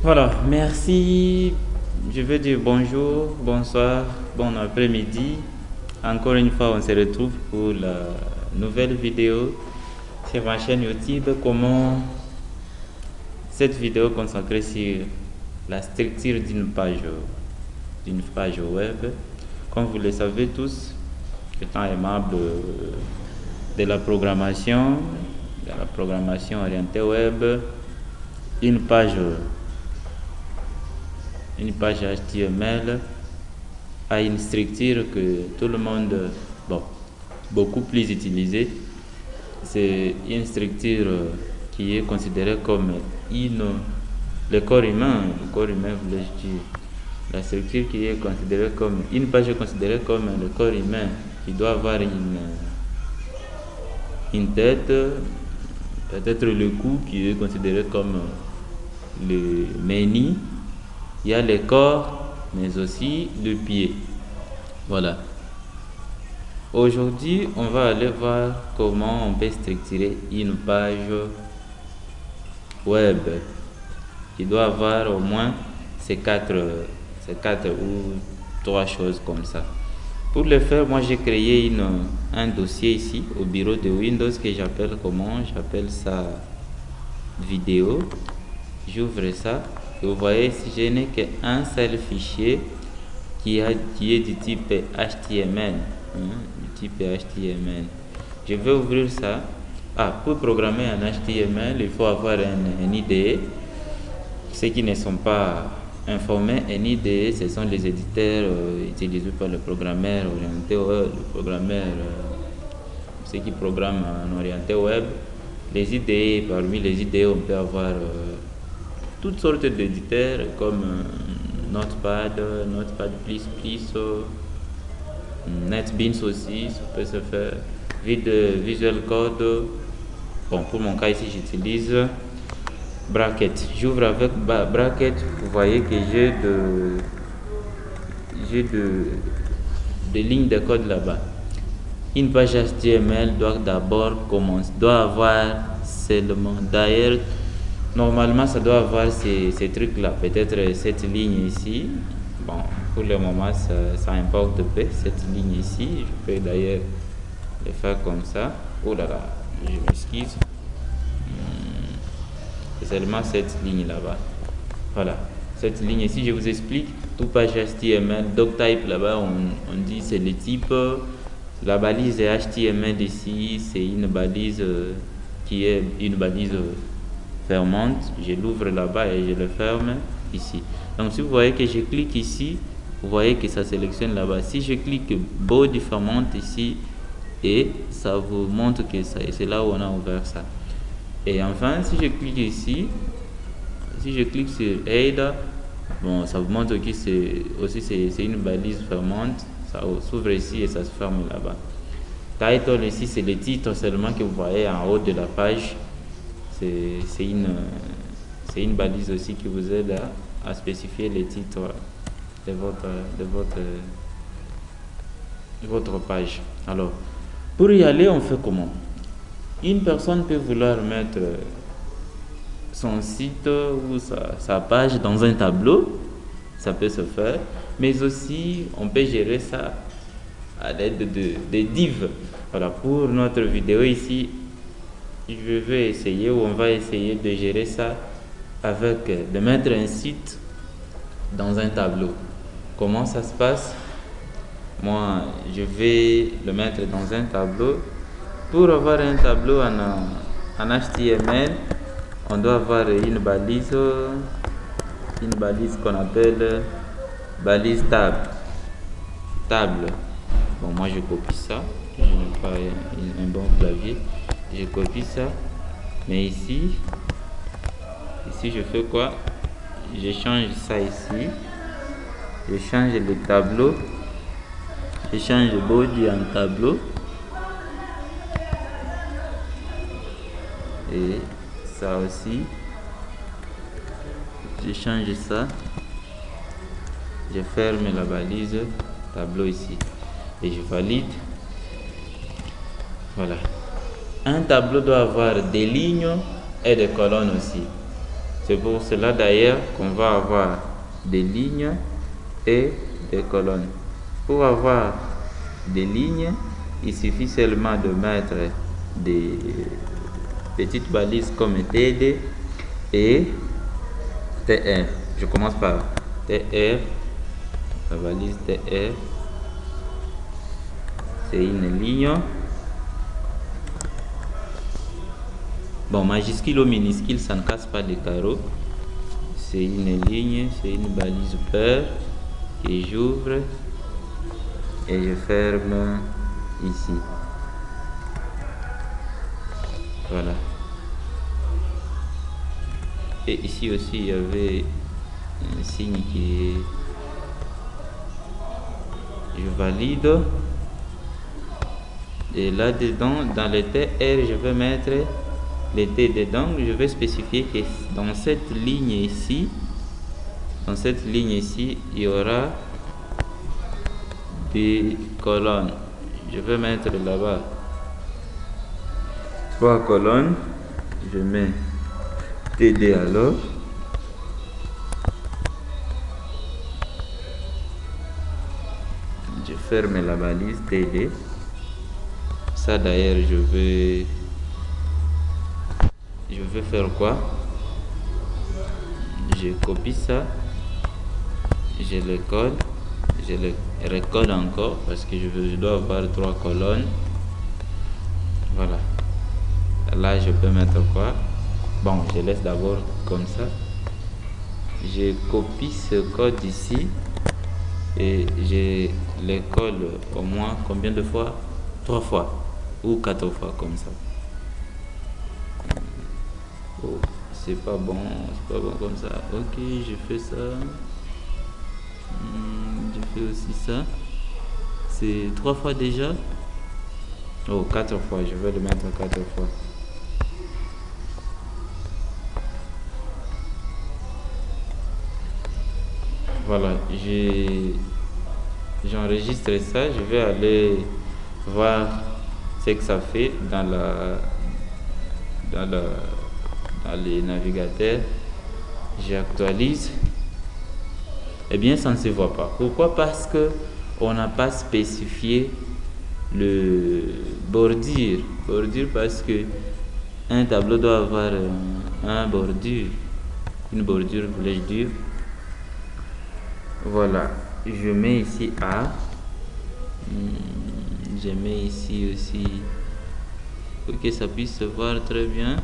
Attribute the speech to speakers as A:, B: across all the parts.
A: Voilà, merci. Je veux dire bonjour, bonsoir, bon après-midi. Encore une fois, on se retrouve pour la nouvelle vidéo sur ma chaîne YouTube. Comment cette vidéo consacrée sur la structure d'une page web. Comme vous le savez tous, étant aimable de la programmation orientée web, une page HTML a une structure que tout le monde, beaucoup plus utilisée. C'est une structure qui est considérée comme le corps humain, voulais-je dire. La structure qui est considérée comme, une page est considérée comme le corps humain, qui doit avoir une tête, peut-être le cou qui est considéré comme le menhi. Il y a le corps, mais aussi le pied. Voilà. Aujourd'hui, on va aller voir comment on peut structurer une page web qui doit avoir au moins ces quatre ou trois choses comme ça. Pour le faire, moi j'ai créé un dossier ici au bureau de Windows que j'appelle ça vidéo. J'ouvre ça et vous voyez si je n'ai qu'un seul fichier qui est du type HTML. Je vais ouvrir ça. Pour programmer en HTML, il faut avoir un IDE. Ceux qui ne sont pas informés, un IDE, ce sont les éditeurs utilisés par le programmeur orienté web, ceux qui programment en orienté web. Les IDE, parmi les IDE, on peut avoir toutes sortes d'éditeurs comme Notepad, NetBeans aussi, ça peut se faire. Visual Code. Bon, pour mon cas ici, j'utilise Bracket. J'ouvre avec Bracket. Vous voyez que j'ai de lignes de code là-bas. Une page HTML doit avoir seulement. D'ailleurs, normalement, ça doit avoir ces trucs-là. Peut-être cette ligne ici. Bon, pour le moment, ça importe peu. Cette ligne ici, je peux d'ailleurs le faire comme ça. Oh là là, je m'excuse. C'est seulement cette ligne là-bas. Voilà, cette ligne ici, je vous explique. Tout page HTML, doctype là-bas, on dit c'est le type. La balise HTML ici, c'est une balise qui est une balise fermante. Je l'ouvre là-bas et je le ferme ici. Donc si vous voyez que je clique ici, vous voyez que ça sélectionne là-bas. Si je clique body fermante ici, et ça vous montre que c'est là où on a ouvert ça. Et enfin, si je clique ici, si je clique sur Aid, bon, ça vous montre que c'est une balise fermante. Ça s'ouvre ici et ça se ferme là-bas. Title ici, c'est le titre seulement que vous voyez en haut de la page. C'est une balise aussi qui vous aide à spécifier les titres de votre page. Alors, pour y aller, on fait comment? Une personne peut vouloir mettre son site ou sa page dans un tableau, ça peut se faire, mais aussi on peut gérer ça à l'aide de divs. Voilà, pour notre vidéo ici, on va essayer de gérer ça de mettre un site dans un tableau. Comment ça se passe? Moi, je vais le mettre dans un tableau. Pour avoir un tableau en HTML, on doit avoir une balise qu'on appelle balise table. Bon, moi je copie ça. Je n'ai pas un bon clavier. Je copie ça. Mais ici je fais quoi? Je change ça ici. Je change le tableau. Je change le body en tableau. Et ça aussi, je change ça, je ferme la balise tableau ici et je valide. Voilà, un tableau doit avoir des lignes et des colonnes aussi. C'est pour cela d'ailleurs qu'on va avoir des lignes et des colonnes. Pour avoir des lignes, il suffit seulement de mettre des petites balises comme TD et TR. Je commence par TR, la balise TR, c'est une ligne. Bon, majuscule ou minuscule, ça ne casse pas les carreaux. C'est une ligne, c'est une balise paire que j'ouvre et je ferme ici. Voilà. Et ici aussi, il y avait un signe qui est... Je valide. Et là-dedans, dans le TR, je vais mettre les T dedans. Je vais spécifier que dans cette ligne ici, il y aura des colonnes. Je vais mettre là-bas 3 colonnes. Je mets TD alors. Je ferme la balise TD. Ça d'ailleurs, je vais faire quoi? Je copie ça, je le colle, je le recolle encore parce que je dois avoir 3 colonnes. Voilà. Là, je peux mettre quoi? Bon, je laisse d'abord comme ça. Je copie ce code ici et je le colle au moins combien de fois? 3 fois ou 4 fois comme ça. Oh, c'est pas bon comme ça. Ok, je fais ça. Je fais aussi ça. C'est 3 fois déjà. Oh, 4 fois. Je vais le mettre 4 fois. Voilà, j'enregistre ça. Je vais aller voir ce que ça fait dans les navigateurs. J'actualise. Eh bien, ça ne se voit pas. Pourquoi? Parce que on n'a pas spécifié le bordure. Bordure parce que un tableau doit avoir une bordure, voulais-je dire. Voilà, je mets ici A. Je mets ici aussi pour que ça puisse se voir très bien.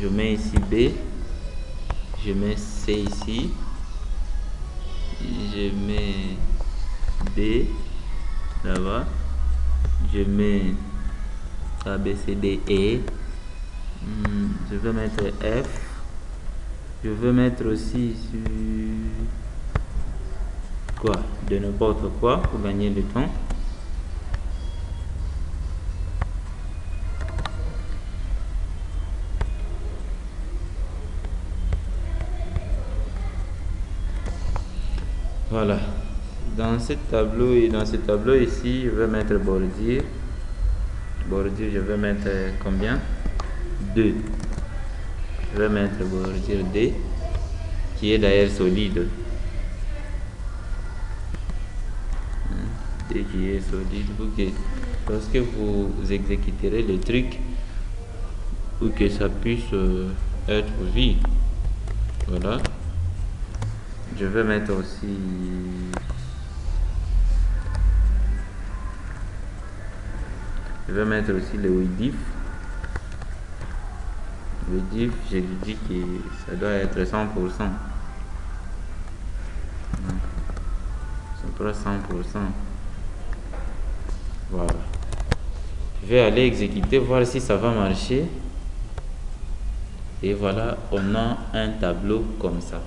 A: Je mets ici B. Je mets C ici. Je mets D là-bas. Je mets A, B, C, D, E. Je vais mettre F. Je veux mettre aussi sur quoi? De n'importe quoi pour gagner du temps. Voilà. Dans ce tableau et dans ce tableau ici, je vais mettre bordure. Bordure, je vais mettre combien? 2. Je vais mettre bordure D, qui est d'ailleurs solide. D qui est solide pour que lorsque vous exécuterez le truc, pour que ça puisse être vide. Voilà. Je vais mettre aussi le width. Width, je lui dis que ça doit être 100%. Ça doit être 100%. Voilà. Je vais aller exécuter, voir si ça va marcher. Et voilà, on a un tableau comme ça.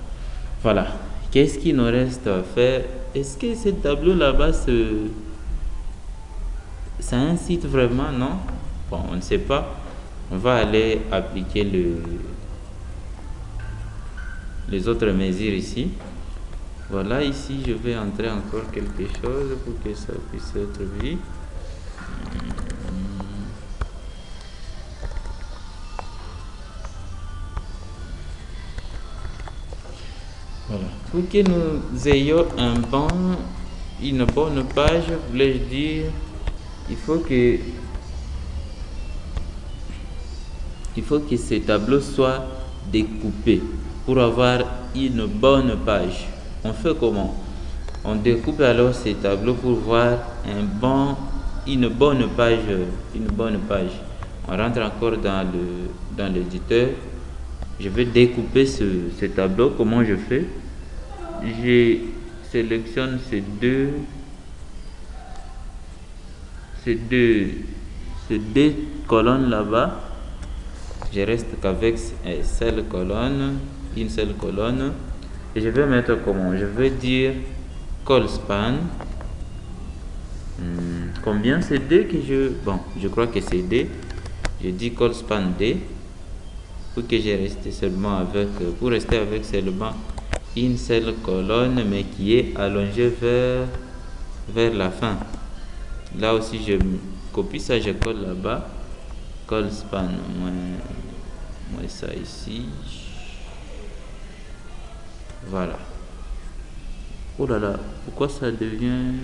A: Voilà. Qu'est-ce qu'il nous reste à faire? Est-ce que ce tableau là-bas, ça incite vraiment? Non? Bon, on ne sait pas. On va aller appliquer les autres mesures ici. Voilà, ici, je vais entrer encore quelque chose pour que ça puisse être vu. Voilà. Pour que nous ayons une bonne page, voulais-je dire, il faut que ce tableau soit découpé pour avoir une bonne page. On fait comment? On découpe alors ces tableaux pour voir une bonne page. On rentre encore dans l'éditeur. Je vais découper ce tableau. Comment je fais? Je sélectionne ces deux colonnes là-bas. Je reste qu'avec une seule colonne. Et je vais mettre comment? Je vais dire call span. Combien c'est D que je crois que c'est D. Je dis call span D pour que pour rester avec seulement une seule colonne mais qui est allongée vers la fin. Là aussi je copie ça, je colle là-bas. Call span moins ça ici. Voilà. Oh là là, pourquoi ça devient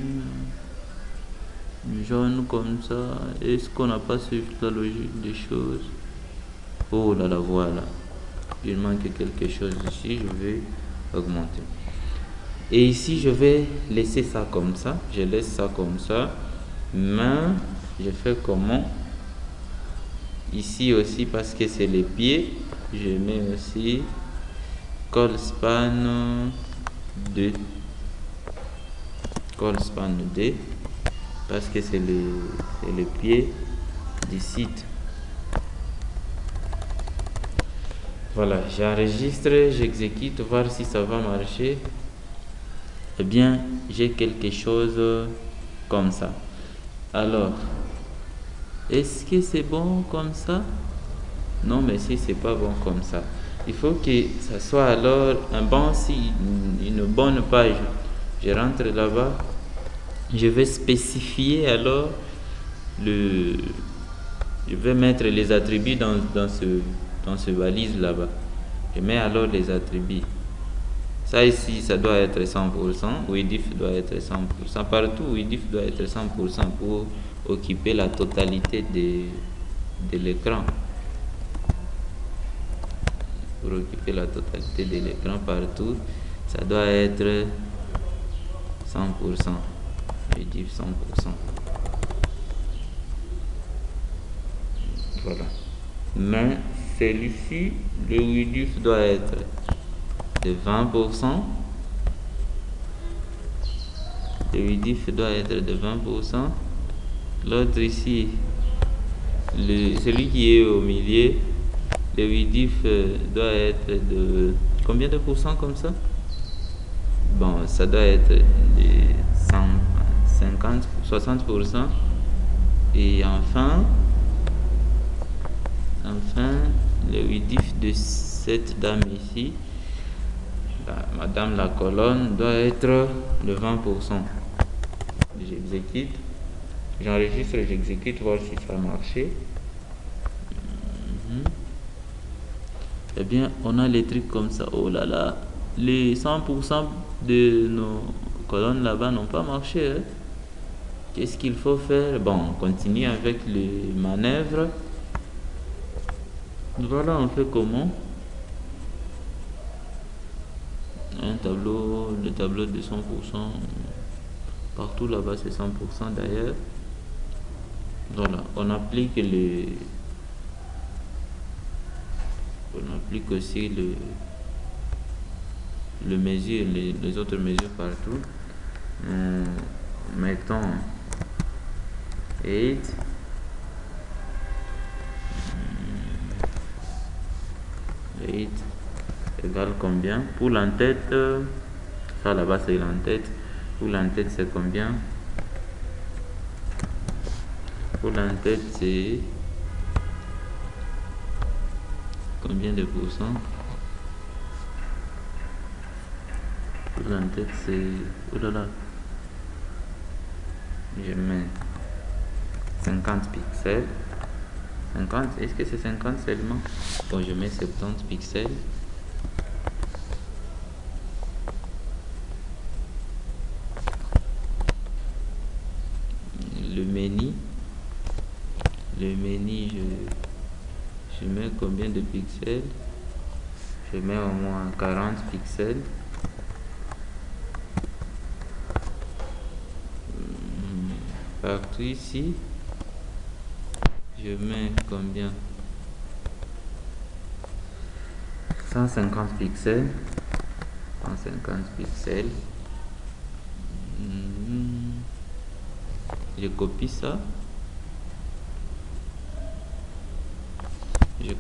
A: jaune comme ça? Est-ce qu'on n'a pas suivi la logique des choses? Oh là là, voilà. Il manque quelque chose ici, je vais augmenter. Et ici, je vais laisser ça comme ça. Je laisse ça comme ça. Mais je fais comment? Ici aussi, parce que c'est les pieds, je mets aussi call span 2. Call span 2 parce que c'est les pieds du site. Voilà, j'enregistre, j'exécute, voir si ça va marcher. Eh bien, j'ai quelque chose comme ça. Alors, est-ce que c'est bon comme ça? Non, mais si c'est pas bon comme ça, il faut que ça soit alors une bonne page. Je rentre là-bas, je vais spécifier alors je vais mettre les attributs dans ce valise là-bas. Je mets alors les attributs. Ça ici, ça doit être 100%. WIDIF doit être 100%. Partout, WIDIF doit être 100% pour occuper la totalité de l'écran. Pour occuper la totalité de l'écran partout, ça doit être 100%. WIDIF 100%. Voilà. Mais celui-ci, le WIDIF doit être de 20%. Le WIDIF doit être de 20%. L'autre ici, celui qui est au milieu, le WIDIF doit être de combien de pourcents comme ça? Bon, ça doit être de 150, 60%. Et enfin, le WIDIF de cette dame ici, madame la colonne, doit être de 20%. J'exécute, j'enregistre, j'exécute, voir si ça a marché. Eh bien, on a les trucs comme ça. Oh là là, les 100% de nos colonnes là-bas n'ont pas marché. Hein? Qu'est-ce qu'il faut faire? Bon, on continue avec les manœuvres. Voilà, on fait comment? Le tableau de 100%. Partout là-bas, c'est 100% d'ailleurs. Voilà, on applique aussi les autres mesures partout. Mettons 8 égale combien? Pour l'entête, ça là-bas c'est l'entête. Pour l'entête c'est combien? Pour l'entête c'est combien de pourcents? Pour l'entête c'est... Oh là là. Je mets 50 pixels. 50, est-ce que c'est 50 seulement? Bon, je mets 70 pixels. le menu, je mets combien de pixels? Je mets au moins 40 pixels. Partout ici, je mets combien? 150 pixels. 150 pixels. Je copie ça. Je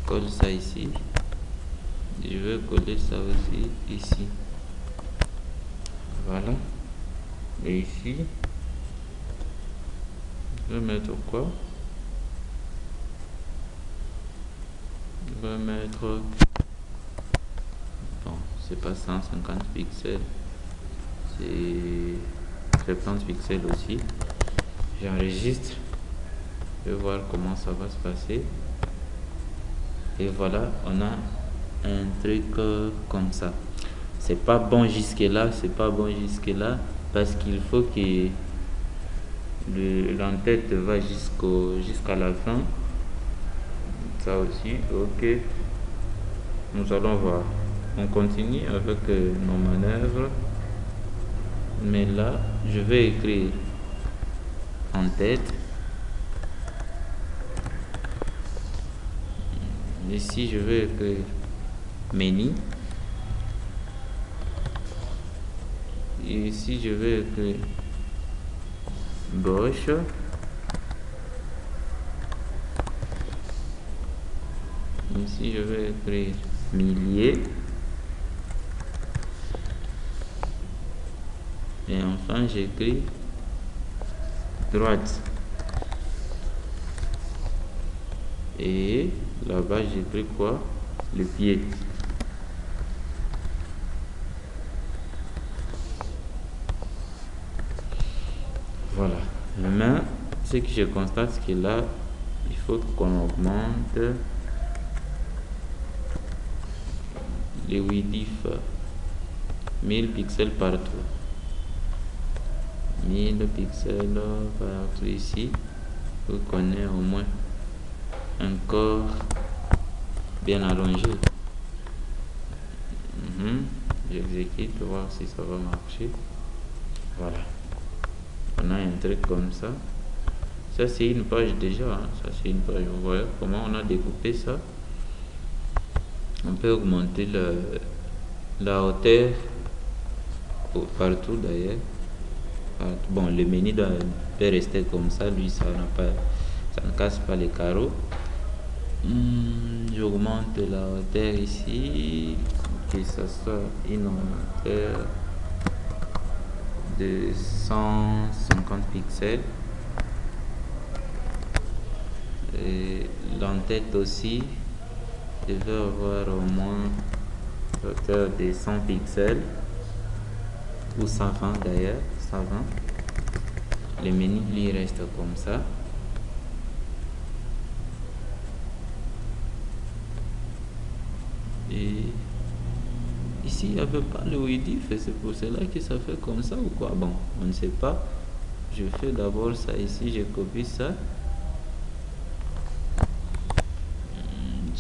A: colle ça ici. Je vais coller ça aussi ici. Voilà. Et ici, je vais mettre quoi? Je vais mettre, bon, c'est pas 150 pixels, c'est 70 pixels aussi. J'enregistre, je vais voir comment ça va se passer. Et voilà, on a un truc comme ça. C'est pas bon jusque là, parce qu'il faut que l'entête va jusqu'à la fin. Ça aussi, ok. Nous allons voir. On continue avec nos manœuvres. Mais là, je vais écrire en tête. Ici, je vais écrire menu. Et ici, je vais écrire gauche. Ici, je vais écrire milieu. Et enfin, j'écris droite. Et là-bas, j'écris quoi? Le pied. Voilà. Maintenant, ce que je constate, c'est que là, il faut qu'on augmente les 8 diffs. 1000 pixels partout. 1000 pixels partout ici. Pour qu'on ait au moins un corps bien allongé. J'exécute pour voir si ça va marcher. Voilà. On a un truc comme ça. Ça c'est une page déjà. Ça c'est une page. Vous voyez comment on a découpé ça. On peut augmenter la hauteur partout d'ailleurs. Bon, le menu peut rester comme ça. Lui, ça ne casse pas les carreaux. J'augmente la hauteur ici, que ce soit une hauteur de 150 pixels. Et l'entête aussi, je vais avoir au moins une hauteur de 100 pixels ou 120 d'ailleurs, 120. Le menu lui reste comme ça. Et ici, il n'y avait pas le WIDIF, c'est pour cela que ça fait comme ça ou quoi? Bon, on ne sait pas. Je fais d'abord ça ici, je copie ça.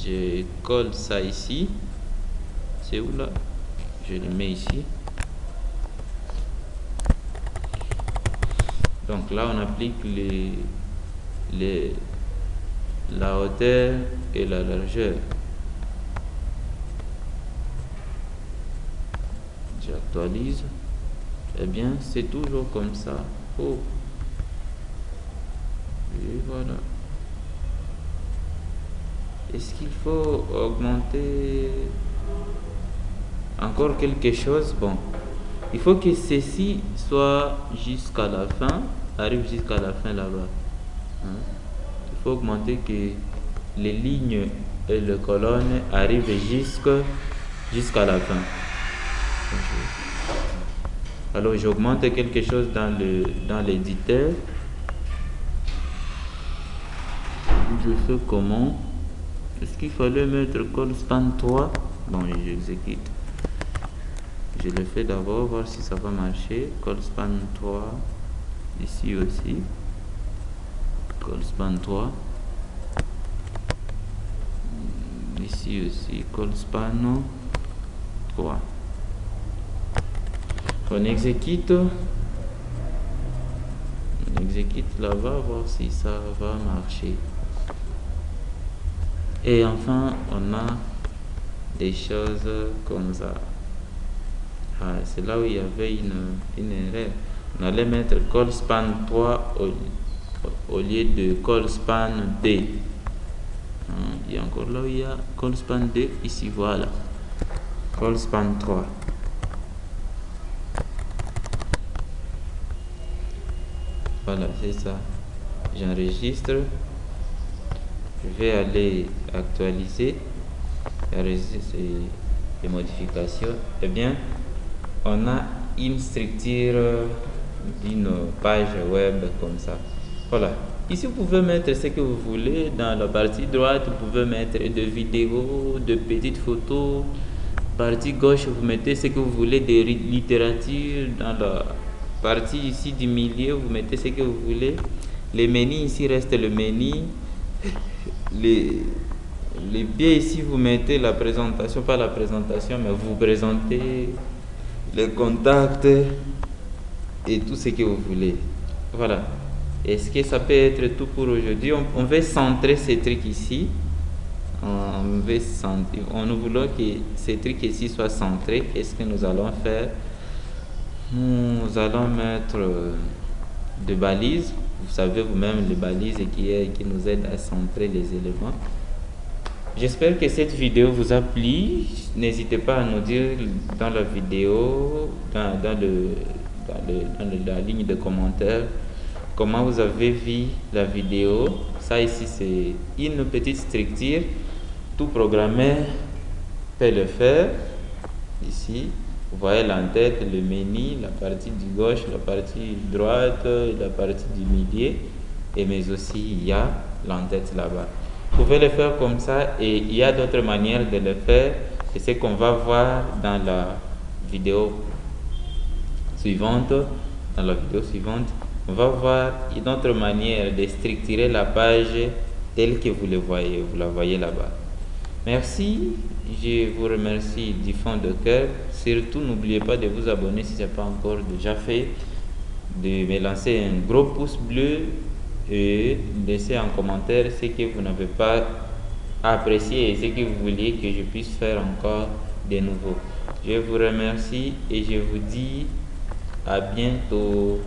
A: Je colle ça ici. C'est où là? Je le mets ici. Donc là, on applique la hauteur et la largeur. J'actualise. Eh bien, c'est toujours comme ça. Oh. Et voilà. Est-ce qu'il faut augmenter encore quelque chose? Bon, il faut que ceci soit jusqu'à la fin, arrive jusqu'à la fin là-bas. Il faut augmenter que les lignes et les colonnes arrivent jusqu'à la fin. Alors j'augmente quelque chose dans l'éditeur. Je fais comment? Est-ce qu'il fallait mettre call span 3? Bon, j'exécute. Je le fais d'abord, voir si ça va marcher. Call span 3, ici aussi. call span 3. Ici aussi call span 3. On exécute là-bas, voir si ça va marcher. Et enfin, on a des choses comme ça. Ah, c'est là où il y avait une erreur. On allait mettre call span 3 au lieu de call span 2. Il y a encore là où il y a call span 2. Ici, voilà. Call span 3. Voilà, c'est ça. J'enregistre. Je vais aller actualiser. Enregistrer les modifications. Eh bien, on a une structure d'une page web comme ça. Voilà. Ici, vous pouvez mettre ce que vous voulez. Dans la partie droite, vous pouvez mettre des vidéos, de petites photos. Partie gauche, vous mettez ce que vous voulez, des littératures. Dans la partie ici du milieu, vous mettez ce que vous voulez. Les menus ici reste le menu. Les biais ici, vous mettez la présentation, pas la présentation, mais vous présentez les contacts et tout ce que vous voulez. Voilà. Est-ce que ça peut être tout pour aujourd'hui? On va centrer ces trucs ici. Nous voulons que ces trucs ici soient centrés. Qu'est-ce que nous allons faire? Nous allons mettre des balises. Vous savez vous-même les balises qui nous aident à centrer les éléments. J'espère que cette vidéo vous a plu. N'hésitez pas à nous dire dans la vidéo, dans la ligne de commentaires, comment vous avez vu la vidéo. Ça ici, c'est une petite structure. Tout programmeur peut le faire. Ici, vous voyez l'entête, le menu, la partie du gauche, la partie droite, la partie du milieu. Mais aussi, il y a l'entête là-bas. Vous pouvez le faire comme ça et il y a d'autres manières de le faire. Et c'est qu'on va voir dans la vidéo suivante. On va voir une autre manière de structurer la page telle que vous la voyez là-bas. Merci, je vous remercie du fond de cœur. Surtout, n'oubliez pas de vous abonner si ce n'est pas encore déjà fait, de me lancer un gros pouce bleu et laisser en commentaire ce que vous n'avez pas apprécié et ce que vous vouliez que je puisse faire encore de nouveau. Je vous remercie et je vous dis à bientôt.